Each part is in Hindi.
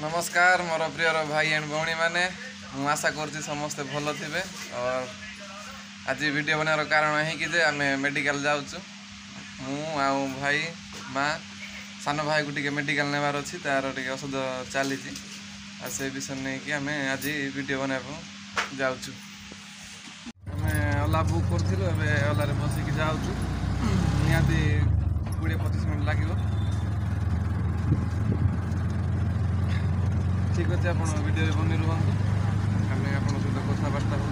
नमस्कार मोर प्रिय भाई एंड भौणी मैंने आशा कर समस्ते भल थे और आज वीडियो बनार कारण है कि जे आम मेडिकल जाऊँ मु भाई माँ सान भाई को टे मेडिकल नेबार अच्छी तार टे औषध चली से विषय नहीं कि आम आज वीडियो बनाया जाऊँ ओला बुक करूँ ओलार बसिक जाऊँ निहाती 20-25 मिनट लगे ठीक अच्छे आप वीडियो बनी रुहतु आम आप सहित कथबार्ता हो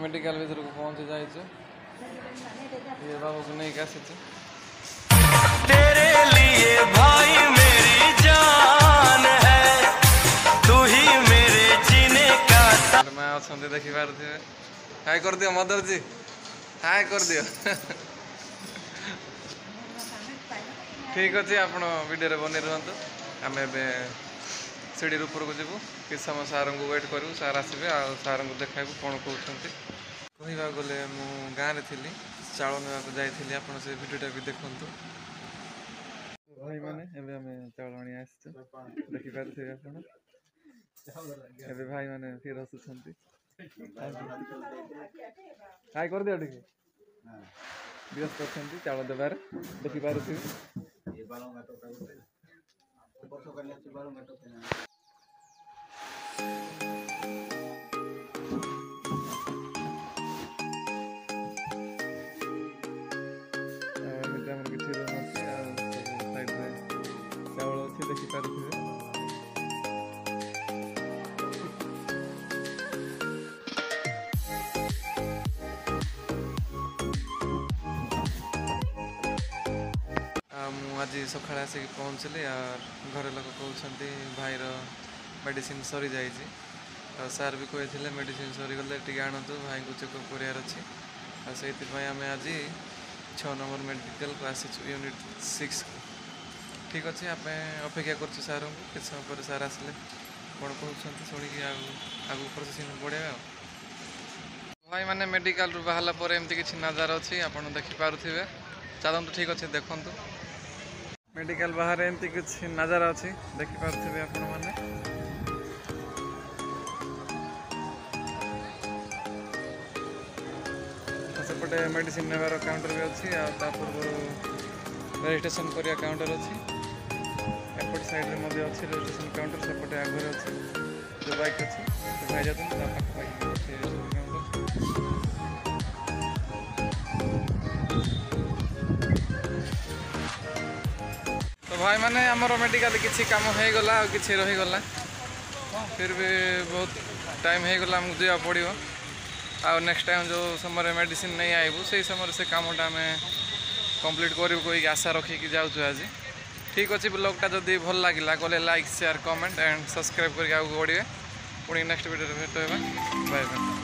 मेडिकल भीतर को पहुंच जाए ये बाबू को नहीं कैसे तेरे लिए भाई मेरी जान है तू ही मेरे जीने का मैं अच्छा देखी पारे हाय कर दियो मदर जी हाय कर दियो ठीक अच्छे आप वीडियो बनी रुहतु आम सीढ़ी ऊपर को जीवु कि समय सार को वेट करूँ सार आसबे आ सार को देखाबू कौन कहते कहवा गले मु गाँव थी चाउल नेवाक जाइली आप भिडियोटा भी देखु भाई मैंने चाउल आनी देखिपारे आप भाई मैंने फिर हसुंट हाय कर दिया टे व्यस्त अच्छा चाउल देवार देखिपारे चाउल अच्छी देखिपारे आज सका आसिक पहुँचली और घर लोग कहते भाईर मेडिसिन सरी जाइए सार भी कहते मेडिसिन सरीगले टे आणतु भाई को चेकअप करार अच्छे से आम आज 6 नंबर मेडिकल को आसी यूनिट 6 को ठीक अच्छे आप अपेक्षा कर सार को किस समय पर सार आसले कौन कहते शुणिकी आगू प्रोसेसिंग बढ़िया भाई मैंने मेडिकल बाहर पर एमती किसी नजार अच्छी आप देखिपे चलतु ठीक अच्छे देखु मेडिकल बाहर एमती किसी नजारा अच्छी देखिपे आपण मैंने सेपटे मेडिसिन नेबार काउंटर भी अच्छी पूर्व रजिस्ट्रेशन करिया काउंटर अच्छी एपट साइड में अच्छी रजिस्ट्रेशन काउंटर सेपटे आगे अच्छी जो बाइक अच्छी तो भाई जाते तो भाई मैंने आमर मेडिकल किसी काम हो गला कि रहीगला फिर भी बहुत टाइम हो गला आमको जावा पड़ो आ नेक्स्ट टाइम जो समय मेडिसिन नहीं आइबू से समय से कामटा आम कंप्लीट करूँ कोई आशा रखिकी जाऊँ आज ठीक अच्छे ब्लॉगटा जदि भल लगे गले like share comment and subscribe करके आगे बढ़े पुणी नेक्स्ट वीडियो भेट बाय बाय।